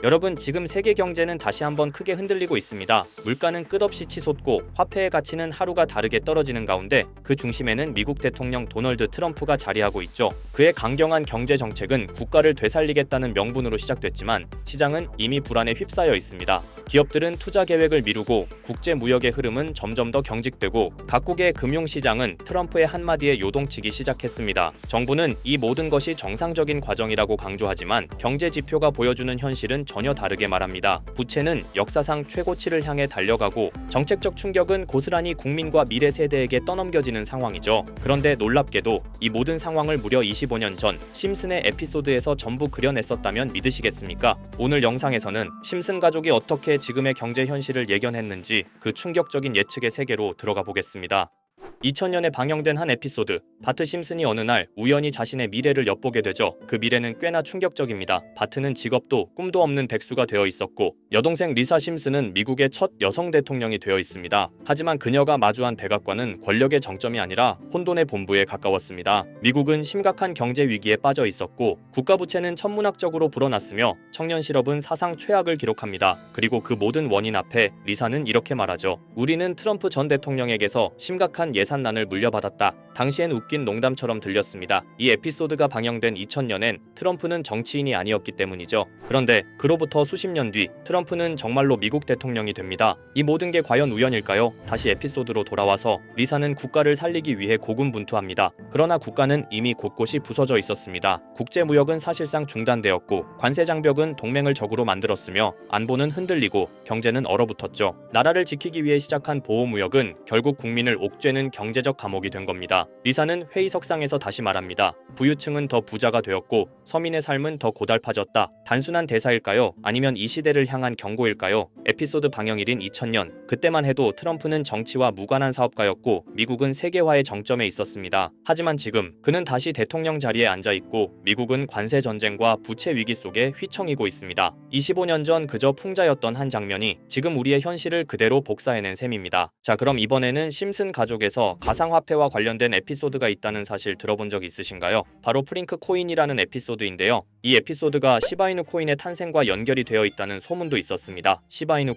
여러분, 지금 세계 경제는 다시 한번 크게 흔들리고 있습니다. 물가는 끝없이 치솟고 화폐의 가치는 하루가 다르게 떨어지는 가운데 그 중심에는 미국 대통령 도널드 트럼프가 자리하고 있죠. 그의 강경한 경제 정책은 국가를 되살리겠다는 명분으로 시작됐지만 시장은 이미 불안에 휩싸여 있습니다. 기업들은 투자 계획을 미루고 국제 무역의 흐름은 점점 더 경직되고 각국의 금융시장은 트럼프의 한마디에 요동치기 시작했습니다. 정부는 이 모든 것이 정상적인 과정이라고 강조하지만 경제 지표가 보여주는 현실은 전혀 다르게 말합니다. 부채는 역사상 최고치를 향해 달려가고 정책적 충격은 고스란히 국민과 미래 세대에게 떠넘겨지는 상황이죠. 그런데 놀랍게도 이 모든 상황을 무려 25년 전 심슨의 에피소드에서 전부 그려냈었다면 믿으시겠습니까? 오늘 영상에서는 심슨 가족이 어떻게 지금의 경제 현실을 예견했는지 그 충격적인 예측의 세계로 들어가 보겠습니다. 2000년에 방영된 한 에피소드. 바트 심슨이 어느 날 우연히 자신의 미래를 엿보게 되죠. 그 미래는 꽤나 충격적입니다. 바트는 직업도 꿈도 없는 백수가 되어 있었고 여동생 리사 심슨은 미국의 첫 여성 대통령이 되어 있습니다. 하지만 그녀가 마주한 백악관은 권력의 정점이 아니라 혼돈의 본부에 가까웠습니다. 미국은 심각한 경제 위기에 빠져 있었고 국가 부채는 천문학적으로 불어났으며 청년 실업은 사상 최악을 기록합니다. 그리고 그 모든 원인 앞에 리사는 이렇게 말하죠. 우리는 트럼프 전 대통령에게서 심각한 예산난을 물려받았다. 당시엔 웃긴 농담처럼 들렸습니다. 이 에피소드가 방영된 2000년엔 트럼프는 정치인이 아니었기 때문이죠. 그런데 그로부터 수십 년 뒤 트럼프는 정말로 미국 대통령이 됩니다. 이 모든 게 과연 우연일까요? 다시 에피소드로 돌아와서 리사는 국가를 살리기 위해 고군분투합니다. 그러나 국가는 이미 곳곳이 부서져 있었습니다. 국제무역은 사실상 중단되었고 관세 장벽은 동맹을 적으로 만들었으며 안보는 흔들리고 경제는 얼어붙었죠. 나라를 지키기 위해 시작한 보호무역은 결국 국민을 옥죄는 경제적 감옥이 된 겁니다. 리사는 회의석상에서 다시 말합니다. 부유층은 더 부자가 되었고 서민의 삶은 더 고달파졌다. 단순한 대사일까요? 아니면 이 시대를 향한 경고일까요? 에피소드 방영일인 2000년. 그때만 해도 트럼프는 정치와 무관한 사업가였고 미국은 세계화의 정점에 있었습니다. 하지만 지금 그는 다시 대통령 자리에 앉아있고 미국은 관세 전쟁과 부채 위기 속에 휘청이고 있습니다. 25년 전 그저 풍자였던 한 장면이 지금 우리의 현실을 그대로 복사해낸 셈입니다. 자, 그럼 이번에는 심슨 가족에서 가상화폐와 관련된 에피소드가 있다는 사실 들어본 적 있으신가요? 바로 프링크 코인이라는 에피소드인데요. 이 에피소드가 시바이누 코인의 탄생과 연결이 되어 있다는 소문도 있었습니다. 시바이누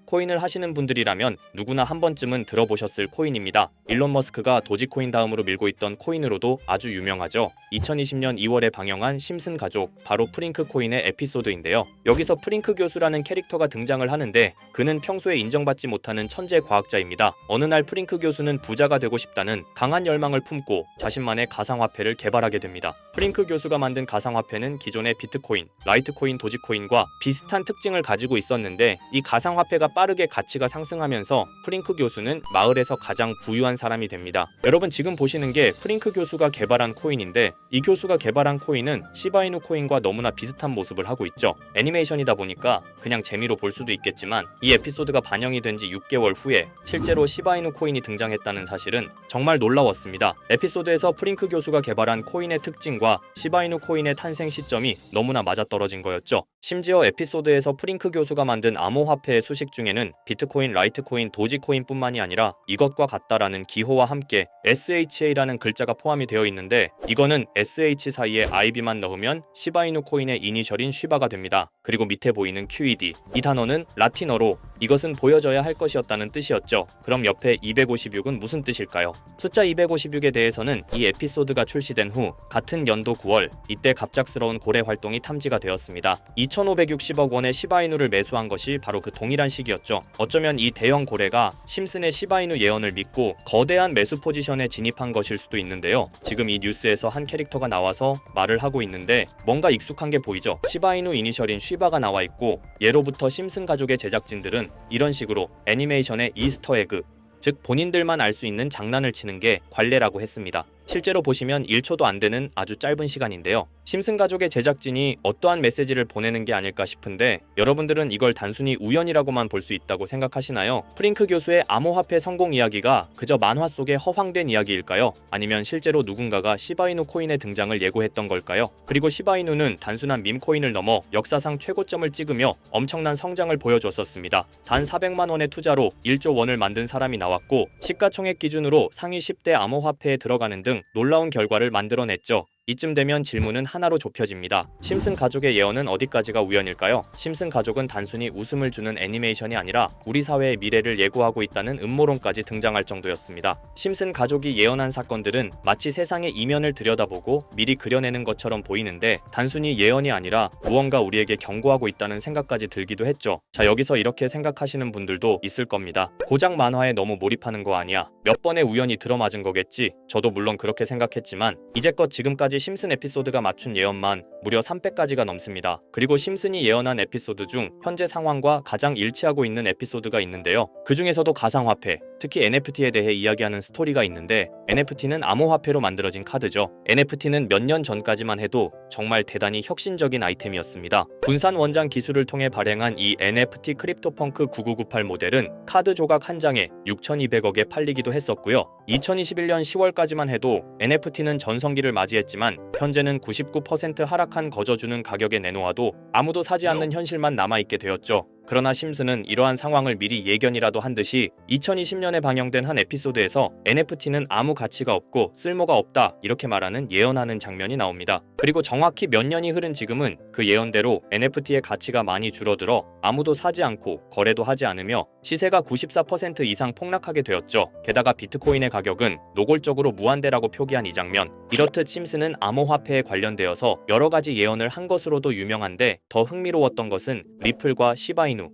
코인을 하시는 분들이라면 누구나 한 번쯤은 들어보셨을 코인입니다. 일론 머스크가 도지코인 다음으로 밀고 있던 코인으로도 아주 유명하죠. 2020년 2월에 방영한 심슨 가족, 바로 프링크 코인의 에피소드인데요. 여기서 프링크 교수라는 캐릭터가 등장을 하는데 그는 평소에 인정받지 못하는 천재 과학자입니다. 어느 날 프링크 교수는 부자가 되고 싶다는 강한 열망을 품고 자신만의 가상화폐를 개발하게 됩니다. 프링크 교수가 만든 가상화폐는 기존의 비트코인, 라이트코인, 도지코인과 비슷한 특징을 가지고 있었는데 이 가상화폐가 빠르게 가치가 상승하면서 프링크 교수는 마을에서 가장 부유한 사람이 됩니다. 여러분, 지금 보시는 게 프링크 교수가 개발한 코인인데 이 교수가 개발한 코인은 시바이누 코인과 너무나 비슷한 모습을 하고 있죠. 애니메이션이다 보니까 그냥 재미로 볼 수도 있겠지만 이 에피소드가 반영이 된 지 6개월 후에 실제로 시바이누 코인이 등장했다는 사실은 정말 놀라웠습니다. 에피소드에서 프링크 교수가 개발한 코인의 특징과 시바이누 코인의 탄생 시점이 너무나 맞아떨어진 거였죠. 심지어 에피소드에서 프링크 교수가 만든 암호화폐의 수식 중에는 비트코인, 라이트코인, 도지코인뿐만이 아니라 이것과 같다라는 기호와 함께 SHA라는 글자가 포함이 되어 있는데 이거는 SH 사이에 IB만 넣으면 시바이누 코인의 이니셜인 쉬바가 됩니다. 그리고 밑에 보이는 QED, 이 단어는 라틴어로 이것은 보여져야 할 것이었다는 뜻이었죠. 그럼 옆에 256은 무슨 뜻일까요? 숫자 256에 대해서는 이 에피소드가 출시된 후 같은 연도 9월 이때 갑작스러운 고래 활동이 탐지가 되었습니다. 2560억 원의 시바이누를 매수한 것이 바로 그 동일한 시기였죠. 어쩌면 이 대형 고래가 심슨의 시바이누 예언을 믿고 거대한 매수 포지션에 진입한 것일 수도 있는데요. 지금 이 뉴스에서 한 캐릭터가 나와서 말을 하고 있는데 뭔가 익숙한 게 보이죠. 시바이누 이니셜인 쉬바가 나와 있고 예로부터 심슨 가족의 제작진들은 이런 식으로 애니메이션의 이스터에그, 즉 본인들만 알 수 있는 장난을 치는 게 관례라고 했습니다. 실제로 보시면 1초도 안 되는 아주 짧은 시간인데요. 심슨 가족의 제작진이 어떠한 메시지를 보내는 게 아닐까 싶은데 여러분들은 이걸 단순히 우연이라고만 볼 수 있다고 생각하시나요? 프링크 교수의 암호화폐 성공 이야기가 그저 만화 속의 허황된 이야기일까요? 아니면 실제로 누군가가 시바이누 코인의 등장을 예고했던 걸까요? 그리고 시바이누는 단순한 밈코인을 넘어 역사상 최고점을 찍으며 엄청난 성장을 보여줬었습니다. 단 400만 원의 투자로 1조 원을 만든 사람이 나왔고 시가총액 기준으로 상위 10대 암호화폐에 들어가는 등 놀라운 결과를 만들어냈죠. 이쯤 되면 질문은 하나로 좁혀집니다. 심슨 가족의 예언은 어디까지가 우연일까요? 심슨 가족은 단순히 웃음을 주는 애니메이션이 아니라 우리 사회의 미래를 예고하고 있다는 음모론까지 등장할 정도였습니다. 심슨 가족이 예언한 사건들은 마치 세상의 이면을 들여다보고 미리 그려내는 것처럼 보이는데 단순히 예언이 아니라 무언가 우리에게 경고하고 있다는 생각까지 들기도 했죠. 자, 여기서 이렇게 생각하시는 분들도 있을 겁니다. 고작 만화에 너무 몰입하는 거 아니야? 몇 번의 우연이 들어맞은 거겠지? 저도 물론 그렇게 생각했지만 이제껏 지금까지 심슨 에피소드가 맞춘 예언만 무려 300가지가 넘습니다. 그리고 심슨이 예언한 에피소드 중 현재 상황과 가장 일치하고 있는 에피소드가 있는데요. 그 중에서도 가상화폐, 특히 NFT에 대해 이야기하는 스토리가 있는데 NFT는 암호화폐로 만들어진 카드죠. NFT는 몇 년 전까지만 해도 정말 대단히 혁신적인 아이템이었습니다. 분산 원장 기술을 통해 발행한 이 NFT 크립토펑크 9998 모델은 카드 조각 한 장에 6,200억에 팔리기도 했었고요. 2021년 10월까지만 해도 NFT는 전성기를 맞이했지만 현재는 99% 하락한 거저주는 가격에 내놓아도 아무도 사지 않는 현실만 남아있게 되었죠. 그러나 심슨은 이러한 상황을 미리 예견이라도 한 듯이 2020년에 방영된 한 에피소드에서 NFT는 아무 가치가 없고 쓸모가 없다 이렇게 말하는 예언하는 장면이 나옵니다. 그리고 정확히 몇 년이 흐른 지금은 그 예언대로 NFT의 가치가 많이 줄어들어 아무도 사지 않고 거래도 하지 않으며 시세가 94% 이상 폭락하게 되었죠. 게다가 비트코인의 가격은 노골적으로 무한대라고 표기한 이 장면, 이렇듯 심슨은 암호화폐에 관련되어서 여러 가지 예언을 한 것으로도 유명한데 더 흥미로웠던 것은 리플과 시바이누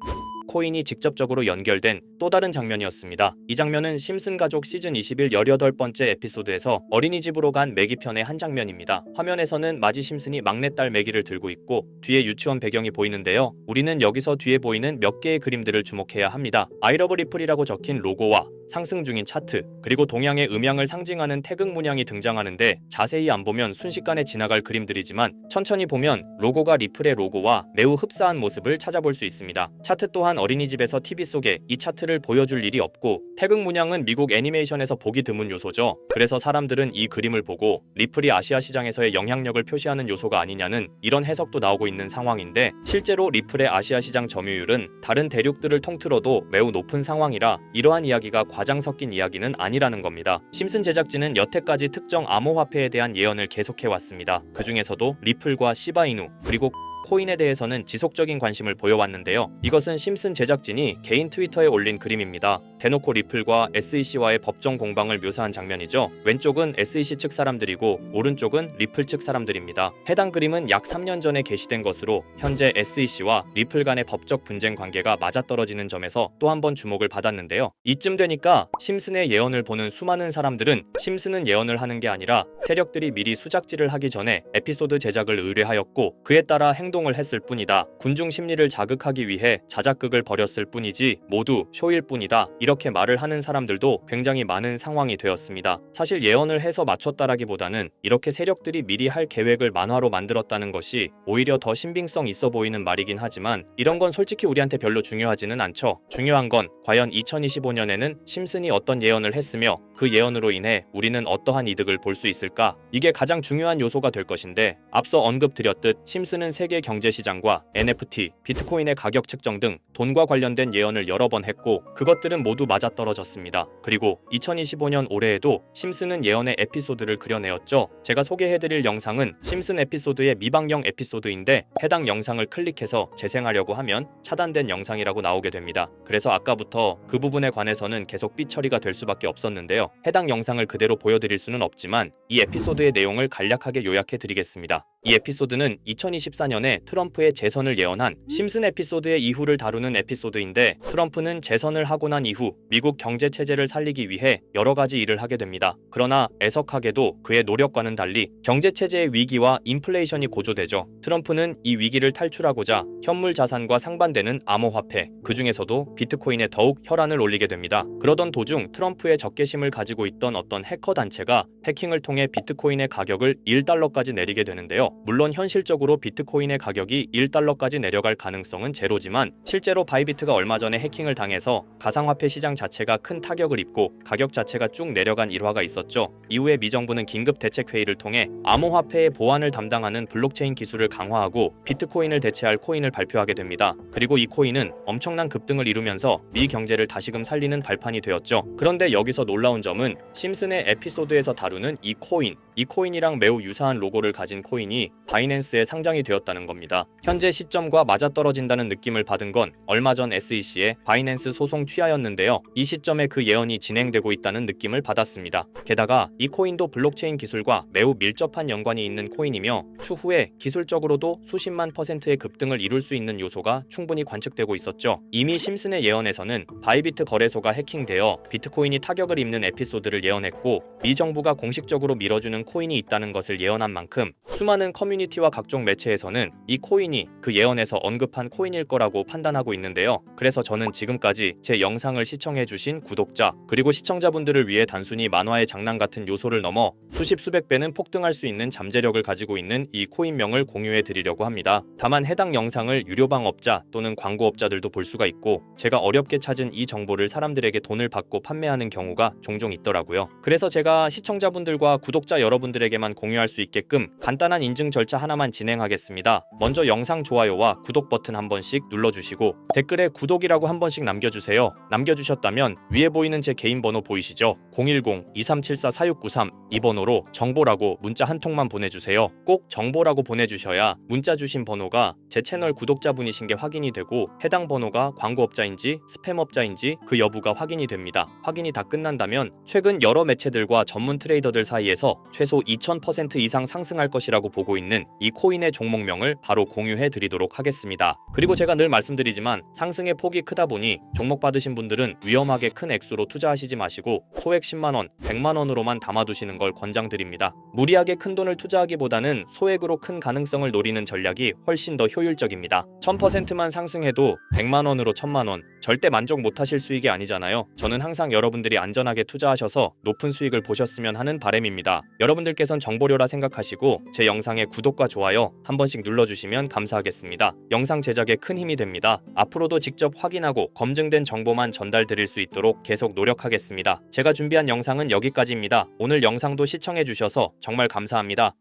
코인이 직접적으로 연결된 또 다른 장면이었습니다. 이 장면은 심슨 가족 시즌 21 18번째 에피소드에서 어린이집으로 간 매기 편의 한 장면입니다. 화면에서는 마지 심슨이 막내딸 매기를 들고 있고 뒤에 유치원 배경이 보이는데요. 우리는 여기서 뒤에 보이는 몇 개의 그림들을 주목해야 합니다. I love 리플이라고 적힌 로고와 상승 중인 차트, 그리고 동양의 음양을 상징하는 태극 문양이 등장하는데 자세히 안 보면 순식간에 지나갈 그림들이지만 천천히 보면 로고가 리플의 로고와 매우 흡사한 모습을 찾아볼 수 있습니다. 차트 또한 어린이집에서 TV 속에 이 차트를 보여줄 일이 없고 태극 문양은 미국 애니메이션에서 보기 드문 요소죠. 그래서 사람들은 이 그림을 보고 리플이 아시아 시장에서의 영향력을 표시하는 요소가 아니냐는 이런 해석도 나오고 있는 상황인데 실제로 리플의 아시아 시장 점유율은 다른 대륙들을 통틀어도 매우 높은 상황이라 이러한 이야기가 과장 섞인 이야기는 아니라는 겁니다. 심슨 제작진은 여태까지 특정 암호화폐에 대한 예언을 계속해왔습니다. 그 중에서도 리플과 시바이누 그리고 코인에 대해서는 지속적인 관심을 보여왔는데요. 이것은 심슨 제작진이 개인 트위터에 올린 그림입니다. 대놓고 리플과 SEC와의 법정 공방을 묘사한 장면이죠. 왼쪽은 SEC 측 사람들이고 오른쪽은 리플 측 사람들입니다. 해당 그림은 약 3년 전에 게시된 것으로 현재 SEC와 리플 간의 법적 분쟁 관계가 맞아떨어지는 점에서 또 한 번 주목을 받았는데요. 이쯤 되니까 심슨의 예언을 보는 수많은 사람들은 심슨은 예언을 하는 게 아니라 세력들이 미리 수작질을 하기 전에 에피소드 제작을 의뢰하였고 그에 따라 행동을 했을 뿐이다. 군중 심리를 자극하기 위해 자작극을 벌였을 뿐이지 모두 쇼일 뿐이다. 이렇게 말을 하는 사람들도 굉장히 많은 상황이 되었습니다. 사실 예언을 해서 맞췄다라기보다는 이렇게 세력들이 미리 할 계획을 만화로 만들었다는 것이 오히려 더 신빙성 있어 보이는 말이긴 하지만 이런 건 솔직히 우리한테 별로 중요하지는 않죠. 중요한 건 과연 2025년에는 심슨이 어떤 예언을 했으며 그 예언으로 인해 우리는 어떠한 이득을 볼 수 있을까? 이게 가장 중요한 요소가 될 것인데 앞서 언급드렸듯 심슨은 세계 경제시장과 NFT, 비트코인의 가격 측정 등 돈과 관련된 예언을 여러 번 했고 그것들은 모두 맞아떨어졌습니다. 그리고 2025년 올해에도 심슨은 예언의 에피소드를 그려내었죠. 제가 소개해드릴 영상은 심슨 에피소드의 미방영 에피소드인데 해당 영상을 클릭해서 재생하려고 하면 차단된 영상이라고 나오게 됩니다. 그래서 아까부터 그 부분에 관해서는 계속 삐처리가 될 수밖에 없었는데요. 해당 영상을 그대로 보여드릴 수는 없지만 이 에피소드의 내용을 간략하게 요약해드리겠습니다. 이 에피소드는 2024년에 트럼프의 재선을 예언한 심슨 에피소드의 이후를 다루는 에피소드인데 트럼프는 재선을 하고 난 이후 미국 경제 체제를 살리기 위해 여러 가지 일을 하게 됩니다. 그러나 애석하게도 그의 노력과는 달리 경제 체제의 위기와 인플레이션이 고조되죠. 트럼프는 이 위기를 탈출하고자 현물 자산과 상반되는 암호화폐, 그 중에서도 비트코인에 더욱 혈안을 올리게 됩니다. 그러던 도중 트럼프의 적개심을 가지고 있던 어떤 해커 단체가 해킹을 통해 비트코인의 가격을 1달러까지 내리게 되는데요. 물론 현실적으로 비트코인의 가격이 1달러까지 내려갈 가능성은 제로지만 실제로 바이비트가 얼마 전에 해킹을 당해서 가상화폐 시장 자체가 큰 타격을 입고 가격 자체가 쭉 내려간 일화가 있었죠. 이후에 미 정부는 긴급 대책 회의를 통해 암호화폐의 보안을 담당하는 블록체인 기술을 강화하고 비트코인을 대체할 코인을 발표하게 됩니다. 그리고 이 코인은 엄청난 급등을 이루면서 미 경제를 다시금 살리는 발판이 되었죠. 그런데 여기서 놀라운 점은 심슨의 에피소드에서 다루는 이 코인, 이 코인이랑 매우 유사한 로고를 가진 코인이 바이낸스에 상장이 되었다는 겁니다. 현재 시점과 맞아떨어진다는 느낌을 받은 건 얼마 전 SEC의 바이낸스 소송 취하였는데요. 이 시점에 그 예언이 진행되고 있다는 느낌을 받았습니다. 게다가 이 코인도 블록체인 기술과 매우 밀접한 연관이 있는 코인이며 추후에 기술적으로도 수십만 %의 급등을 이룰 수 있는 요소가 충분히 관측되고 있었죠. 이미 심슨의 예언에서는 바이비트 거래소가 해킹되어 비트코인이 타격을 입는 에피소드를 예언했고 미 정부가 공식적으로 밀어주는 코인이 있다는 것을 예언한 만큼 수많은 커뮤니티와 각종 매체에서는 이 코인이 그 예언에서 언급한 코인일 거라고 판단하고 있는데요. 그래서 저는 지금까지 제 영상을 시청해주신 구독자 그리고 시청자분들을 위해 단순히 만화의 장난 같은 요소를 넘어 수십 수백 배는 폭등할 수 있는 잠재력을 가지고 있는 이 코인명을 공유해 드리려고 합니다. 다만 해당 영상을 유료방업자 또는 광고업자들도 볼 수가 있고 제가 어렵게 찾은 이 정보를 사람들에게 돈을 받고 판매하는 경우가 종종 있더라고요. 그래서 제가 시청자분들과 구독자 여러분들에게만 공유할 수 있게끔 간단한 인증 절차 하나만 진행하겠습니다. 먼저 영상 좋아요와 구독 버튼 한 번씩 눌러주시고 댓글에 구독이라고 한 번씩 남겨주세요. 남겨주셨다면 위에 보이는 제 개인 번호 보이시죠? 010-2374-4693 이 번호로 정보라고 문자 한 통만 보내주세요. 꼭 정보라고 보내주셔야 문자 주신 번호가 제 채널 구독자분이신 게 확인이 되고 해당 번호가 광고업자인지 스팸업자인지 그 여부가 확인이 됩니다. 확인이 다 끝난다면 최근 여러 매체들과 전문 트레이더들 사이에서 최소 2000% 이상 상승할 것이라고 보고 있는 이 코인의 종목명을 바로 공유해 드리도록 하겠습니다. 그리고 제가 늘 말씀드리지만 상승의 폭이 크다 보니 종목 받으신 분들은 위험하게 큰 액수로 투자하시지 마시고 소액 10만원, 100만원으로만 담아두시는 걸 권장드립니다. 무리하게 큰 돈을 투자하기보다는 소액으로 큰 가능성을 노리는 전략이 훨씬 더 효율적입니다. 1000%만 상승해도 100만원으로 1000만원 절대 만족 못하실 수익이 아니잖아요. 저는 항상 여러분들이 안전하게 투자하셔서 높은 수익을 보셨으면 하는 바람입니다. 여러분들께선 정보료라 생각하시고 제 영상에 구독과 좋아요 한 번씩 눌러주시면 감사하겠습니다. 영상 제작에 큰 힘이 됩니다. 앞으로도 직접 확인하고 검증된 정보만 전달드릴 수 있도록 계속 노력하겠습니다. 제가 준비한 영상은 여기까지입니다. 오늘 영상도 시청해주셔서 정말 감사합니다.